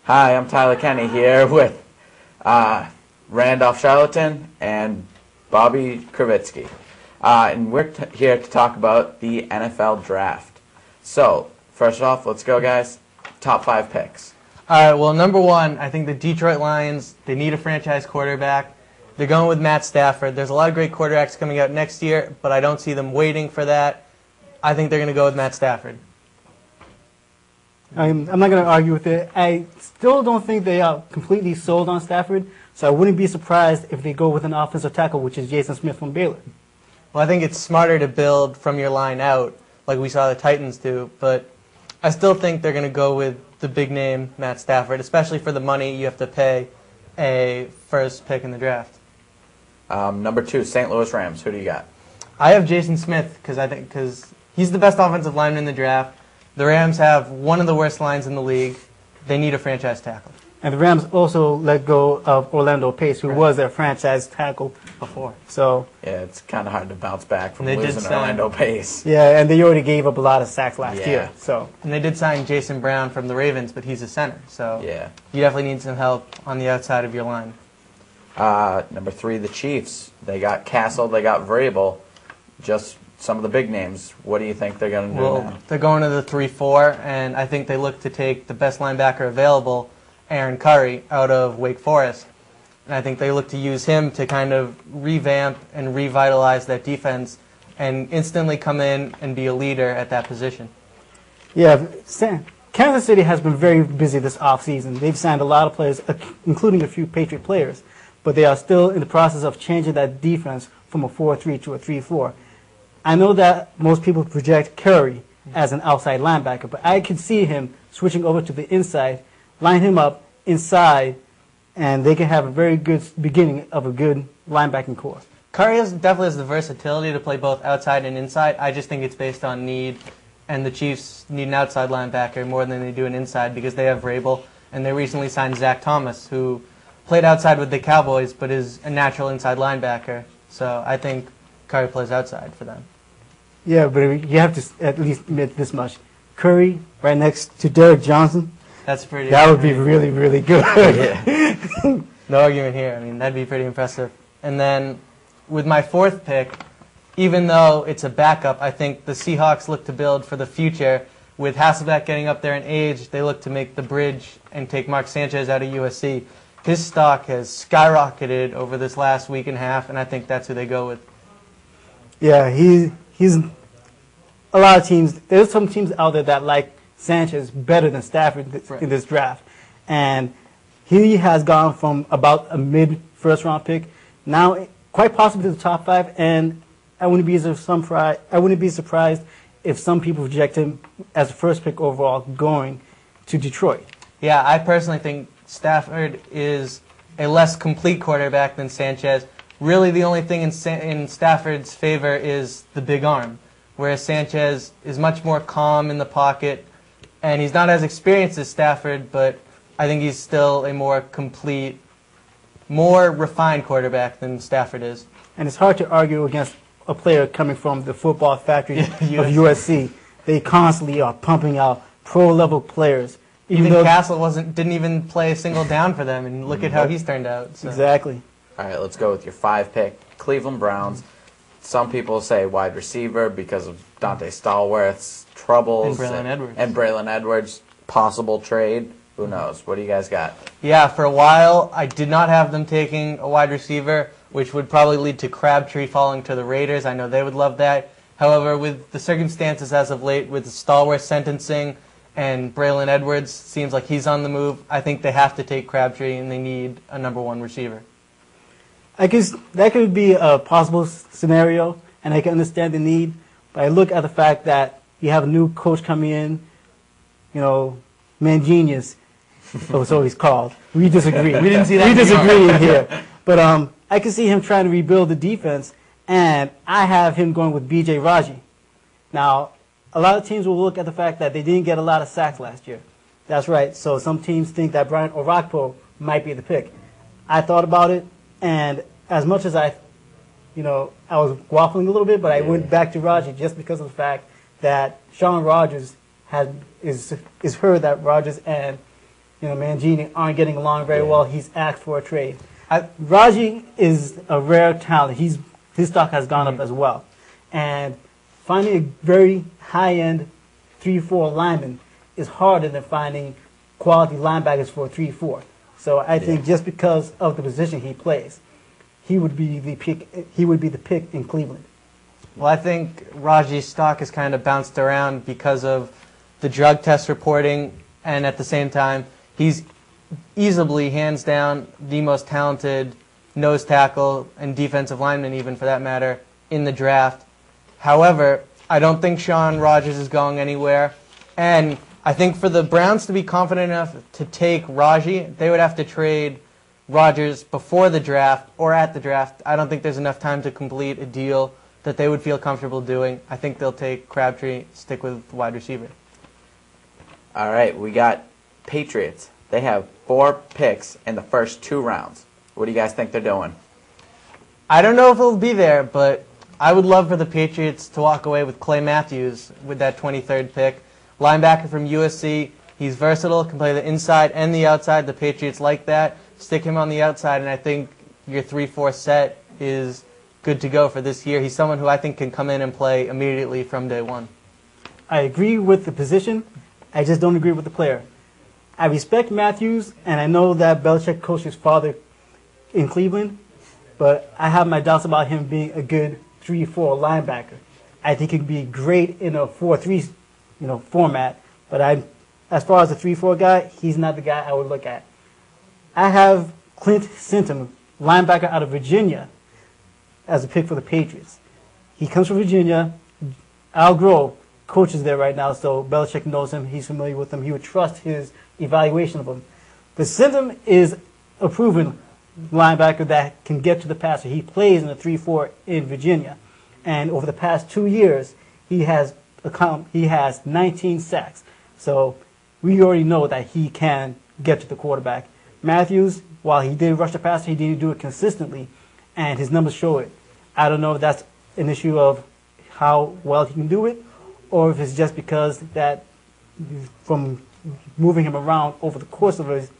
Hi, I'm Tyler Kenny here with Randolph Charlatan and Bobby Kravitsky. And we're here to talk about the NFL Draft. So, first off, let's go, guys. Top 5 picks. All right, well, number one, I think the Detroit Lions, they need a franchise quarterback. They're going with Matt Stafford. There's a lot of great quarterbacks coming out next year, but I don't see them waiting for that. I think they're going to go with Matt Stafford. I'm not going to argue with it. I still don't think they are completely sold on Stafford, so I wouldn't be surprised if they go with an offensive tackle, which is Jason Smith from Baylor. Well, I think it's smarter to build from your line out, like we saw the Titans do, but I still think they're going to go with the big name, Matt Stafford, especially for the money you have to pay a first pick in the draft. Number 2, St. Louis Rams. Who do you got? I have Jason Smith because he's the best offensive lineman in the draft. The Rams have one of the worst lines in the league. They need a franchise tackle. And the Rams also let go of Orlando Pace, who was their franchise tackle before. So Yeah, it's kind of hard to bounce back from They did losing sign- Orlando Pace. yeah, and they already gave up a lot of sacks last Yeah. year. So And they did sign Jason Brown from the Ravens, but he's a center. So Yeah. you definitely need some help on the outside of your line. Number 3, the Chiefs. They got Castle, they got Vrabel. Just some of the big names. What do you think they're going to do Well, now? they're going to the 3-4, and I think they look to take the best linebacker available, Aaron Curry, out of Wake Forest. And I think they look to use him to kind of revamp and revitalize that defense and instantly come in and be a leader at that position. yeah, Kansas City has been very busy this offseason. They've signed a lot of players, including a few Patriot players, but they are still in the process of changing that defense from a 4-3 to a 3-4. I know that most people project Curry as an outside linebacker, but I could see him switching over to the inside, line him up inside, and they can have a very good beginning of a good linebacking core. Curry definitely has the versatility to play both outside and inside. I just think it's based on need, and the Chiefs need an outside linebacker more than they do an inside because they have Vrabel, and they recently signed Zach Thomas, who played outside with the Cowboys but is a natural inside linebacker. So I think Curry plays outside for them. Yeah, but you have to at least admit this much. Curry right next to Derek Johnson, That's pretty. that would be really, really good. Yeah. No argument here. I mean, that'd be pretty impressive. And then with my 4th pick, even though it's a backup, I think the Seahawks look to build for the future. With Hasselbeck getting up there in age, they look to make the bridge and take Mark Sanchez out of USC. His stock has skyrocketed over this last week and a half, and I think that's who they go with. Yeah, he's a lot of teams. There's some teams out there that like Sanchez better than Stafford in this draft, and he has gone from about a mid-first round pick now quite possibly to the top 5. And I wouldn't be surprised if some people project him as a first pick overall going to Detroit. Yeah, I personally think Stafford is a less complete quarterback than Sanchez. Really, the only thing in Stafford's favor is the big arm, whereas Sanchez is much more calm in the pocket, and he's not as experienced as Stafford, but I think he's still a more complete, more refined quarterback than Stafford is. And it's hard to argue against a player coming from the football factory of USC. They constantly are pumping out pro-level players. Even Castle didn't even play a single down for them, and look at how he's turned out. So. Exactly. All right, let's go with your 5 pick, Cleveland Browns. Some people say wide receiver because of Dante Stallworth's troubles. And Braylon Edwards. Possible trade. Who knows? What do you guys got? Yeah, for a while, I did not have them taking a wide receiver, which would probably lead to Crabtree falling to the Raiders. I know they would love that. However, with the circumstances as of late, with the Stallworth sentencing and Braylon Edwards seems like he's on the move, I think they have to take Crabtree, and they need a number 1 receiver. I guess that could be a possible scenario, and I can understand the need. But I look at the fact that you have a new coach coming in, Mangenius, so he's called. We disagree. We didn't see that. We disagree in here. But I can see him trying to rebuild the defense, and I have him going with B.J. Raji. Now, a lot of teams will look at the fact that they didn't get a lot of sacks last year. That's right. So some teams think that Brian Orakpo might be the pick. I thought about it, and as much as I was waffling a little bit, but I went back to Raji just because of the fact that Sean Rogers is heard that Rodgers and Mangini aren't getting along very Yeah. well. He's asked for a trade. I- Raji is a rare talent. His stock has gone up as well. And finding a very high-end 3-4 lineman is harder than finding quality linebackers for a 3-4. So I think just because of the position he plays, he would be the pick. He would be the pick in Cleveland. Well, I think Raji's stock has kind of bounced around because of the drug test reporting, and at the same time, he's easily, hands down, the most talented nose tackle and defensive lineman, even for that matter, in the draft. However, I don't think Sean Rogers is going anywhere, and I think for the Browns to be confident enough to take Raji, they would have to trade Rogers before the draft or at the draft. I don't think there's enough time to complete a deal that they would feel comfortable doing. I think they'll take Crabtree, stick with wide receiver. All right, we got Patriots. They have 4 picks in the first 2 rounds. What do you guys think they're doing? I don't know if it'll be there, but I would love for the Patriots to walk away with Clay Matthews with that 23rd pick. Linebacker from USC. He's versatile, can play the inside and the outside. The Patriots like that. Stick him on the outside, and I think your 3-4 set is good to go for this year. He's someone who I think can come in and play immediately from day one. I agree with the position. I just don't agree with the player. I respect Matthews, and I know that Belichick coached his father in Cleveland, but I have my doubts about him being a good 3-4 linebacker. I think he'd be great in a 4-3, format, but as far as a 3-4 guy, he's not the guy I would look at. I have Clint Sinton, linebacker out of Virginia, as a pick for the Patriots. He comes from Virginia. Al Groh coaches there right now, so Belichick knows him. He's familiar with him. He would trust his evaluation of him. But Sinton is a proven linebacker that can get to the passer. He plays in a 3-4 in Virginia, and over the past 2 years, he has 19 sacks. So we already know that he can get to the quarterback. Matthews, while he did rush the passer, he didn't do it consistently, and his numbers show it. I don't know if that's an issue of how well he can do it, or if it's just because that from moving him around over the course of his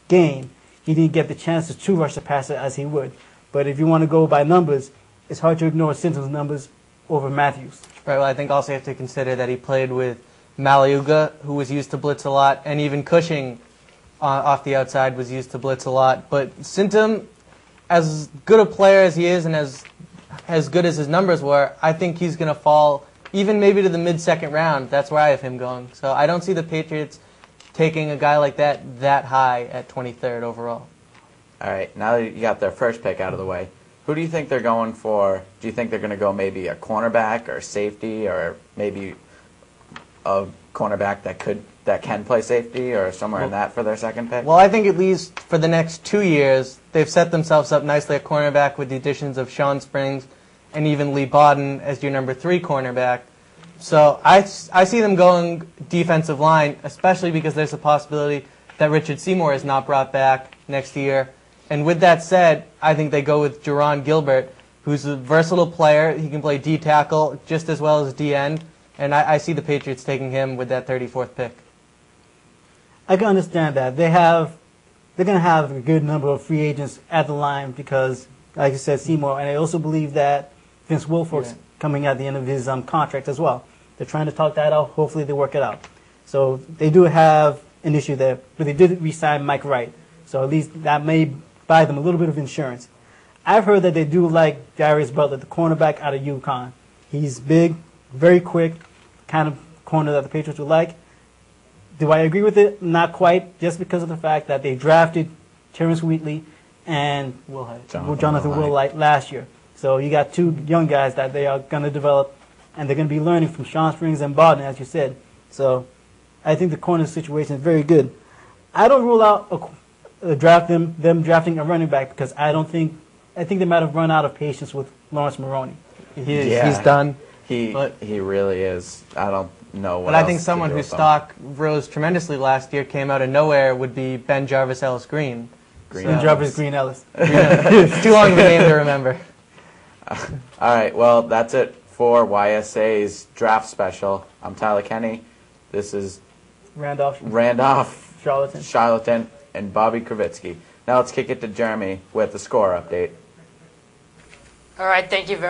game, he didn't get the chances to rush the passer as he would. But if you want to go by numbers, it's hard to ignore Sinton's numbers over Matthews. Right. Well, I think also you have to consider that he played with Maliuga, who was used to blitz a lot, and even Cushing off the outside was used to blitz a lot. But Sinton, as good a player as he is and as good as his numbers were, I think he's going to fall even maybe to the mid-second round. That's where I have him going. So I don't see the Patriots taking a guy like that high at 23rd overall. All right, now that you got their first pick out of the way, who do you think they're going for? Do you think they're going to go maybe a cornerback or safety, or maybe a cornerback that can play safety, or somewhere in that for their second pick? Well, I think at least for the next 2 years, they've set themselves up nicely at cornerback with the additions of Sean Springs and even Lee Bodden as your number 3 cornerback. So I see them going defensive line, especially because there's a possibility that Richard Seymour is not brought back next year. And with that said, I think they go with Jerron Gilbert, who's a versatile player. He can play D tackle just as well as D end. And I see the Patriots taking him with that 34th pick. I can understand that. They're going to have a good number of free agents at the line because, like you said, Seymour. And I also believe that Vince Wilfork's coming at the end of his contract as well. They're trying to talk that out. Hopefully they work it out. So they do have an issue there. But they did re-sign Mike Wright. So at least that may buy them a little bit of insurance. I've heard that they do like Darius Butler, the cornerback out of UConn. He's big, very quick, kind of corner that the Patriots would like. Do I agree with it? Not quite, just because of the fact that they drafted Terrence Wheatley and Jonathan Willight last year. So you got 2 young guys that they are going to develop, and they're going to be learning from Sean Springs and Bodden, as you said. So I think the corner situation is very good. I don't rule out them drafting a running back because I think they might have run out of patience with Lawrence Maroney. He's done. He really is. I don't know what But else I think to someone do whose with him. stock rose tremendously last year, came out of nowhere, would be Ben Jarvis Ellis Green. And Jarvis Green Ellis. It's too long of a name to remember. All right, well, that's it for YSA's draft special. I'm Tyler Kenny. This is Randolph. Randolph Charlatan. and Bobby Kravitsky. Now let's kick it to Jeremy with the score update. All right, thank you very